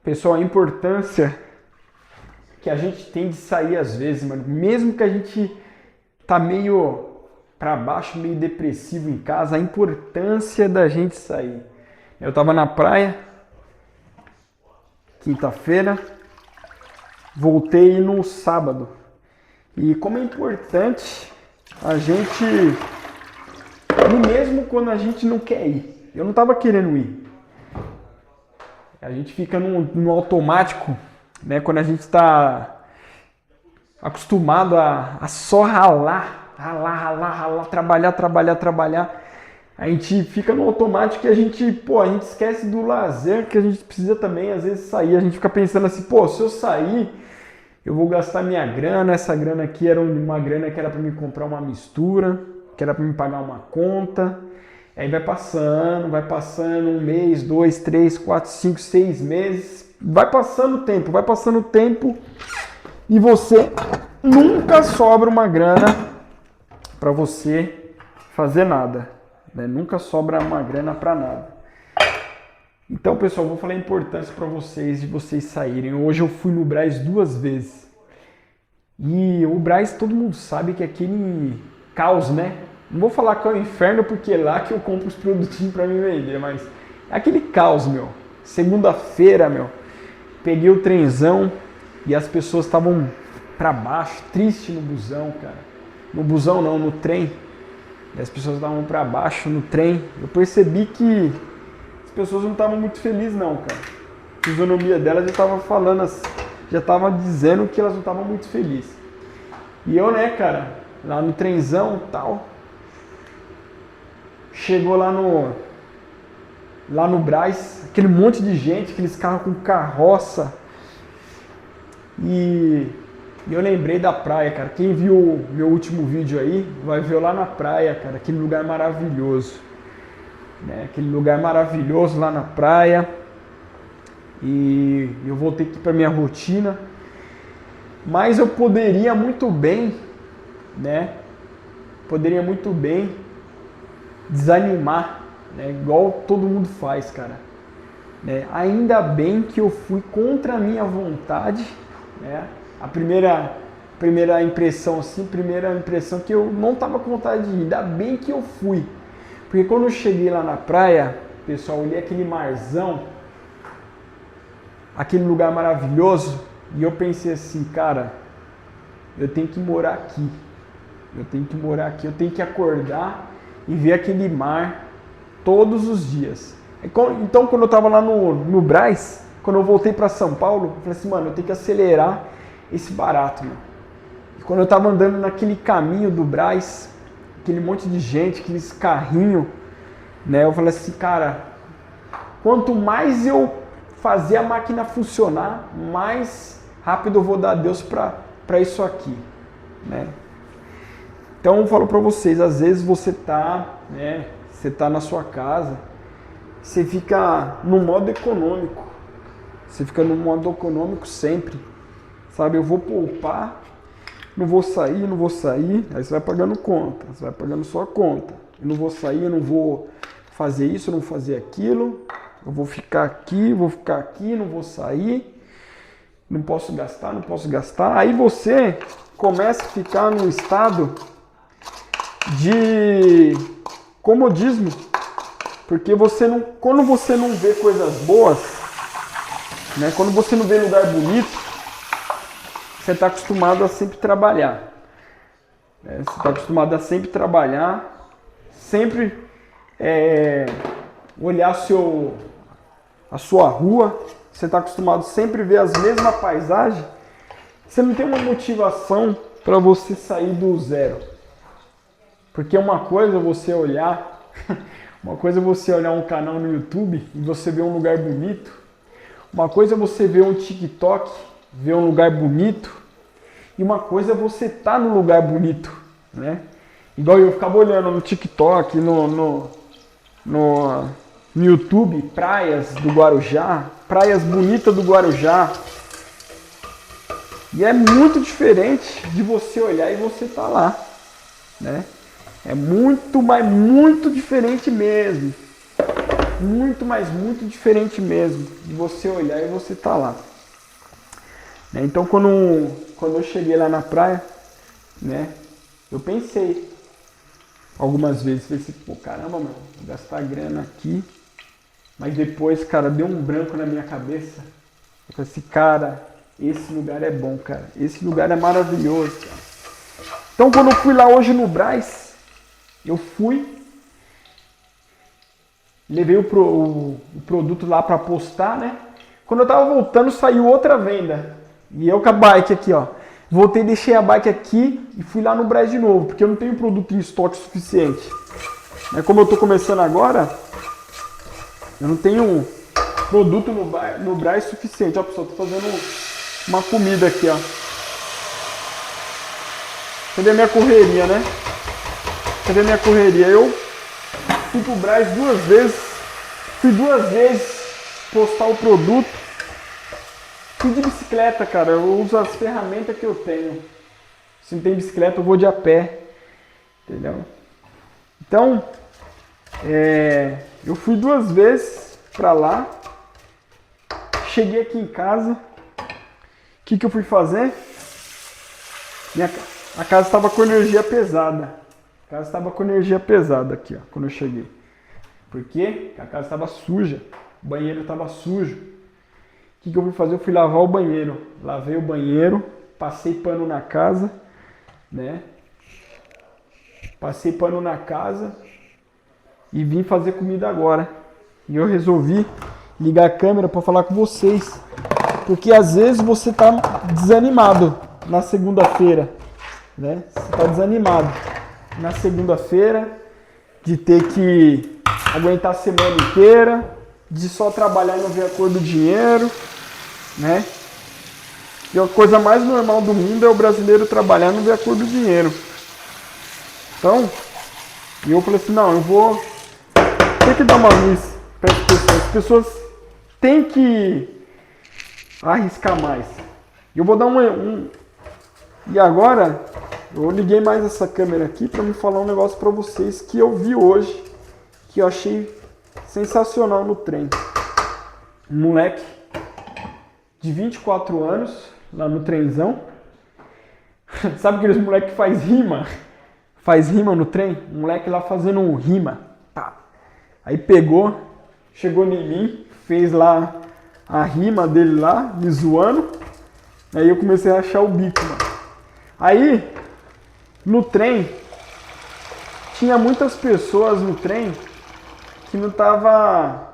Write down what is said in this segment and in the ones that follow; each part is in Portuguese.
Pessoal, a importância que a gente tem de sair às vezes, mano. Mesmo que a gente tá meio pra baixo, meio depressivo em casa, a importância da gente sair. Eu tava na praia, quinta-feira, voltei no sábado. E como é importante a gente ir mesmo quando a gente não quer ir. Eu não tava querendo ir. A gente fica no automático, né? Quando a gente está acostumado a só ralar, trabalhar. A gente fica no automático e a gente esquece do lazer que a gente precisa também, às vezes, sair. A gente fica pensando assim, se eu sair, eu vou gastar minha grana. Essa grana aqui era uma grana que era para me comprar uma mistura, que era para me pagar uma conta. Aí vai passando um mês, 2, 3, 4, 5, 6 meses. Vai passando o tempo e você nunca sobra uma grana para você fazer nada. Né? Nunca sobra uma grana para nada. Então, pessoal, vou falar a importância para vocês de vocês saírem. Hoje eu fui no Brás 2 vezes. E o Brás, todo mundo sabe que é aquele caos, né? Não vou falar que é o inferno porque é lá que eu compro os produtinhos para me vender, mas é aquele caos, meu. Segunda-feira, meu, peguei o trenzão e as pessoas estavam para baixo, triste no busão, cara. No busão não, no trem. E as pessoas estavam para baixo no trem. Eu percebi que as pessoas não estavam muito felizes não, cara. A fisionomia delas já estava falando, já estava dizendo que elas não estavam muito felizes. E eu, né, cara, lá no trenzão e tal, chegou lá no Brás, aquele monte de gente, aqueles carros com carroça. E eu lembrei da praia, cara. Quem viu o meu último vídeo aí, vai ver eu lá na praia, cara. Aquele lugar maravilhoso. Né? Aquele lugar maravilhoso lá na praia. E eu voltei aqui pra minha rotina. Mas eu poderia muito bem, né? Poderia muito bem desanimar, né? Igual todo mundo faz, cara. Né? Ainda bem que eu fui contra a minha vontade, né? A primeira impressão que eu não tava com vontade de ir. Ainda bem que eu fui. Porque quando eu cheguei lá na praia, pessoal, olhei aquele marzão, aquele lugar maravilhoso, e eu pensei assim, cara, eu tenho que morar aqui. Eu tenho que acordar e ver aquele mar todos os dias. Então, quando eu tava lá no Brás, quando eu voltei para São Paulo, eu falei assim, mano, eu tenho que acelerar esse barato, mano. E quando eu tava andando naquele caminho do Brás, aquele monte de gente, aqueles carrinhos, né? Eu falei assim, cara, quanto mais eu fazer a máquina funcionar, mais rápido eu vou dar adeus para isso aqui, né? Então eu falo para vocês, às vezes você tá na sua casa, você fica no modo econômico. Você fica no modo econômico sempre. Sabe, eu vou poupar, não vou sair, aí você vai pagando conta, você vai pagando sua conta. Eu não vou sair, eu não vou fazer isso, eu não vou fazer aquilo, eu vou ficar aqui, não vou sair, não posso gastar. Aí você começa a ficar num estado de comodismo, porque quando você não vê coisas boas, né, quando você não vê lugar bonito, você está acostumado a sempre trabalhar. Né? Você está acostumado a sempre trabalhar, sempre olhar a sua rua, você está acostumado a sempre ver as mesmas paisagens, você não tem uma motivação para você sair do zero. Porque uma coisa é você olhar um canal no YouTube e você ver um lugar bonito. Uma coisa é você ver um TikTok, ver um lugar bonito. E uma coisa é você estar no lugar bonito, né? Igual eu ficava olhando no TikTok, no YouTube, praias do Guarujá, praias bonitas do Guarujá. E é muito diferente de você olhar e você estar lá, né? É muito, mas muito diferente mesmo. muito, mas muito diferente mesmo de você olhar e você tá lá. Né? Então quando eu cheguei lá na praia, né, eu pensei algumas vezes, falei assim, pô, caramba, mano, vou gastar grana aqui, mas depois, cara, deu um branco na minha cabeça. Eu falei assim, cara, esse lugar é bom, cara, esse lugar é maravilhoso, cara. Então quando eu fui lá hoje no Brás, eu fui, levei o produto lá pra postar, né? Quando eu tava voltando, saiu outra venda. E eu com a bike aqui, ó. Voltei, deixei a bike aqui e fui lá no Brás de novo, porque eu não tenho produto em estoque suficiente. Como eu tô começando agora, eu não tenho produto no Brás suficiente. Ó, pessoal, tô fazendo uma comida aqui, ó. Cadê a minha correria, né? Cadê a minha correria? Eu fui pro Brás fui duas vezes postar o produto. Fui de bicicleta, cara. Eu uso as ferramentas que eu tenho. Se não tem bicicleta, eu vou de a pé. Entendeu? Então, eu fui duas vezes pra lá. Cheguei aqui em casa. O que eu fui fazer? A casa estava com energia pesada. A casa estava com energia pesada aqui, ó, quando eu cheguei. Por quê? Porque a casa estava suja. O banheiro estava sujo. O que eu fui fazer? Eu fui lavar o banheiro. Lavei o banheiro, passei pano na casa, né? Passei pano na casa e vim fazer comida agora. E eu resolvi ligar a câmera para falar com vocês. Porque às vezes você tá desanimado na segunda-feira, né? Você tá desanimado na segunda-feira de ter que aguentar a semana inteira, de só trabalhar e não ver a cor do dinheiro, né? E a coisa mais normal do mundo é o brasileiro trabalhar e não ver a cor do dinheiro. Então, eu falei assim, não, eu vou ter que dar uma luz para as pessoas. As pessoas têm que arriscar mais. Eu vou dar E agora, eu liguei mais essa câmera aqui para me falar um negócio para vocês que eu vi hoje, que eu achei sensacional no trem. Um moleque de 24 anos, lá no trenzão. Sabe aqueles moleque que faz rima? Faz rima no trem? Um moleque lá fazendo um rima. Pá. Aí pegou, chegou em mim, fez lá a rima dele lá, me zoando. Aí eu comecei a achar o bico, mano. Aí, no trem, tinha muitas pessoas no trem que não tava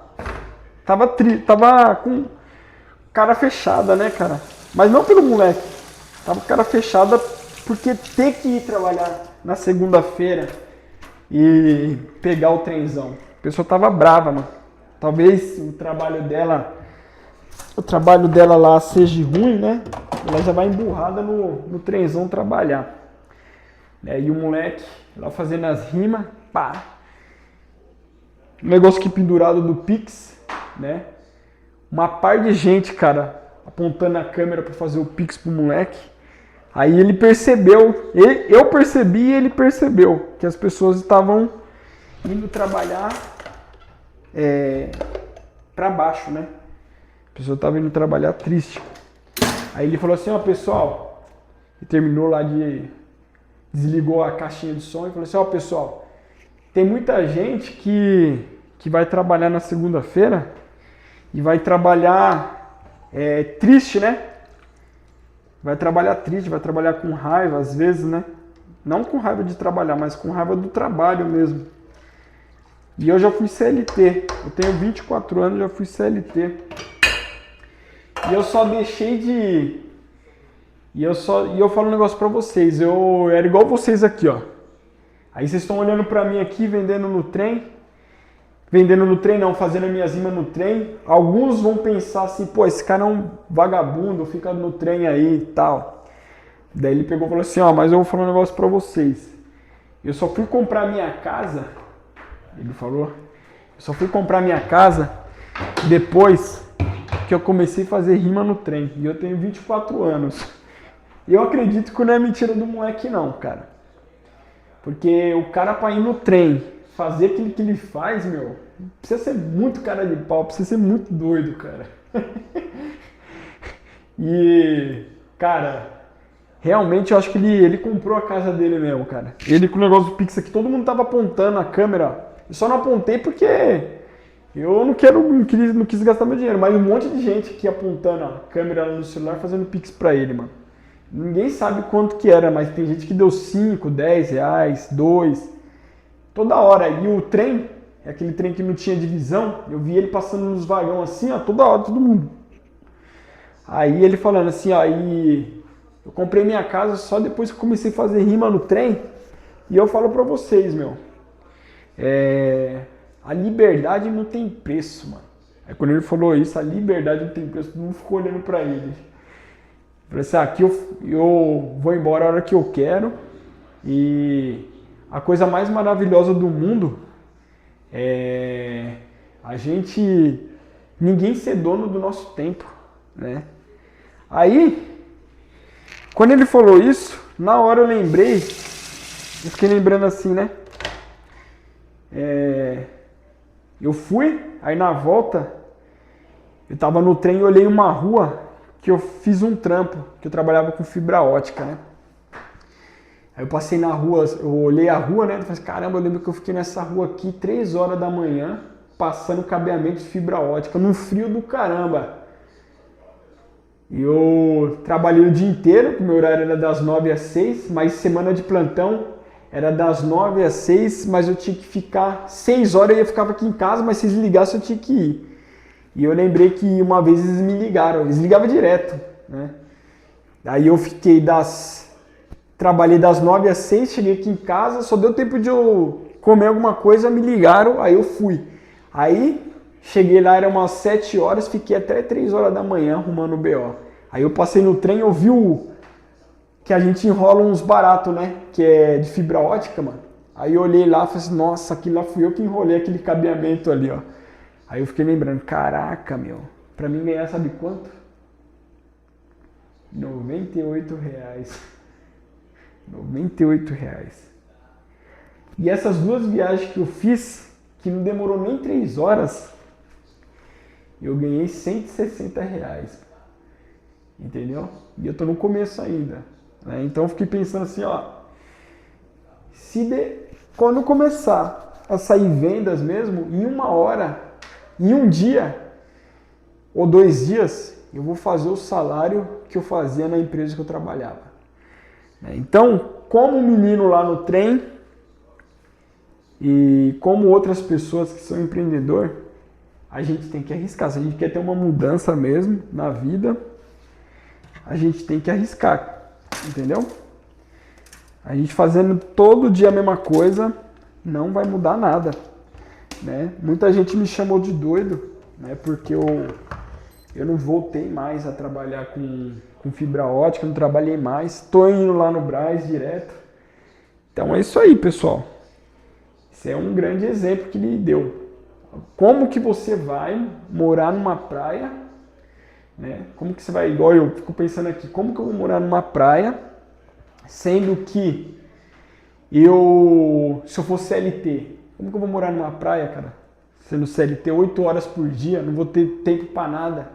com cara fechada, né, cara? Mas não pelo moleque. Tava com cara fechada porque ter que ir trabalhar na segunda-feira e pegar o trenzão. A pessoa tava brava, mano. Talvez o trabalho dela lá seja ruim, né? Ela já vai emburrada no trenzão trabalhar. E o moleque lá fazendo as rimas, pá. Um negócio que pendurado do Pix, né? Uma par de gente, cara, apontando a câmera para fazer o Pix pro moleque. Aí ele percebeu, eu percebi e ele percebeu que as pessoas estavam indo trabalhar para baixo, né? A pessoa estava indo trabalhar triste. Aí ele falou assim, ó, pessoal, e terminou lá desligou a caixinha de som e falou assim, ó, pessoal, tem muita gente que vai trabalhar na segunda-feira e vai trabalhar triste, né? Vai trabalhar triste, vai trabalhar com raiva, às vezes, né? Não com raiva de trabalhar, mas com raiva do trabalho mesmo. E eu já fui CLT. Eu tenho 24 anos, já fui CLT. E eu só deixei de... E eu falo um negócio pra vocês. Eu era igual vocês aqui, ó. Aí vocês estão olhando pra mim aqui, vendendo no trem. Vendendo no trem não, fazendo minhas rimas no trem. Alguns vão pensar assim, pô, esse cara é um vagabundo, fica no trem aí e tal. Daí ele pegou e falou assim, ó, mas eu vou falar um negócio pra vocês. Eu só fui comprar minha casa, ele falou, eu só fui comprar minha casa depois que eu comecei a fazer rima no trem. E eu tenho 24 anos. E eu acredito que não é mentira do moleque não, cara. Porque o cara pra ir no trem, fazer aquilo que ele faz, meu, Precisa ser muito cara de pau, precisa ser muito doido, cara. E, cara, realmente eu acho que ele comprou a casa dele mesmo, cara. Ele com o negócio do Pix aqui, todo mundo tava apontando a câmera. Eu só não apontei porque eu não quis gastar meu dinheiro, mas um monte de gente aqui apontando a câmera no celular fazendo Pix pra ele, mano. Ninguém sabe quanto que era, mas tem gente que deu 5, 10 reais, 2, toda hora. E o trem, aquele trem que não tinha divisão, eu vi ele passando nos vagões assim, ó, toda hora, todo mundo. Aí ele falando assim, ó, e eu comprei minha casa só depois que eu comecei a fazer rima no trem. E eu falo pra vocês, meu, a liberdade não tem preço, mano. Aí quando ele falou isso, a liberdade não tem preço, todo mundo ficou olhando pra ele. Eu falei assim, aqui eu vou embora a hora que eu quero. E a coisa mais maravilhosa do mundo é ninguém ser dono do nosso tempo, né? Aí, quando ele falou isso, na hora eu fiquei lembrando assim, né? Eu fui, aí na volta, eu tava no trem e olhei uma rua que eu fiz um trampo, que eu trabalhava com fibra ótica, né? Aí eu passei na rua, eu olhei a rua, né? Eu falei, caramba, eu lembro que eu fiquei nessa rua aqui 3 horas da manhã, passando cabeamento de fibra ótica, num frio do caramba. E eu trabalhei o dia inteiro, meu horário era das 9 às 6, mas semana de plantão era das 9 às 6, mas eu tinha que ficar 6 horas, eu ficava aqui em casa, mas se eles ligassem eu tinha que ir. E eu lembrei que uma vez eles me ligaram, eles ligavam direto, né? Aí eu trabalhei das 9 às 6, cheguei aqui em casa, só deu tempo de eu comer alguma coisa, me ligaram, aí eu fui. Aí cheguei lá, era umas 7 horas, fiquei até 3 horas da manhã arrumando o BO. Aí eu passei no trem, eu vi que a gente enrola uns baratos, né? Que é de fibra ótica, mano. Aí eu olhei lá e falei assim, nossa, aquilo lá fui eu que enrolei aquele cabeamento ali, ó. Aí eu fiquei lembrando, caraca, meu, pra mim ganhar sabe quanto? R$98. R$98. E essas 2 viagens que eu fiz, que não demorou nem 3 horas, eu ganhei R$160. Entendeu? E eu tô no começo ainda. Né? Então eu fiquei pensando assim, ó. Quando começar a sair vendas mesmo, em 1 hora, em 1 dia ou 2 dias, eu vou fazer o salário que eu fazia na empresa que eu trabalhava. Então, como um menino lá no trem e como outras pessoas que são empreendedor, a gente tem que arriscar. Se a gente quer ter uma mudança mesmo na vida, a gente tem que arriscar, entendeu? A gente fazendo todo dia a mesma coisa não vai mudar nada, né? Muita gente me chamou de doido, né? Porque eu não voltei mais a trabalhar com fibra ótica, não trabalhei mais, estou indo lá no Brás direto. Então é isso aí, pessoal. Esse é um grande exemplo que ele deu. Como que você vai morar numa praia, né? Como que você vai, igual eu fico pensando aqui, como que eu vou morar numa praia, sendo que se eu for CLT, como que eu vou morar numa praia, cara? Sendo CLT 8 horas por dia, não vou ter tempo para nada.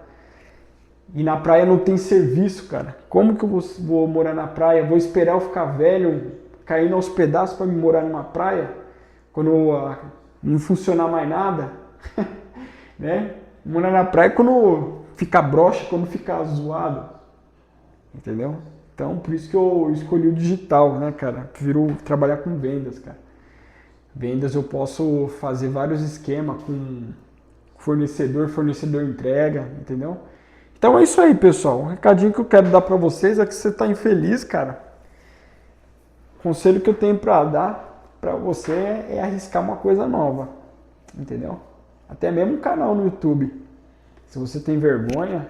E na praia não tem serviço, cara. Como que eu vou morar na praia? Vou esperar eu ficar velho, caindo aos pedaços para me morar numa praia? Quando não funcionar mais nada? Né? Morar na praia quando ficar broxa, quando ficar zoado. Entendeu? Então, por isso que eu escolhi o digital, né, cara? Prefiro trabalhar com vendas, cara. Vendas eu posso fazer vários esquemas com fornecedor entrega, entendeu? Então é isso aí, pessoal. O recadinho que eu quero dar pra vocês é que você tá infeliz, cara. O conselho que eu tenho pra dar pra você é arriscar uma coisa nova, entendeu? Até mesmo um canal no YouTube. Se você tem vergonha,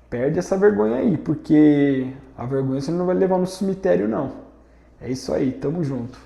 perde essa vergonha aí, porque a vergonha você não vai levar no cemitério, não. É isso aí, tamo junto.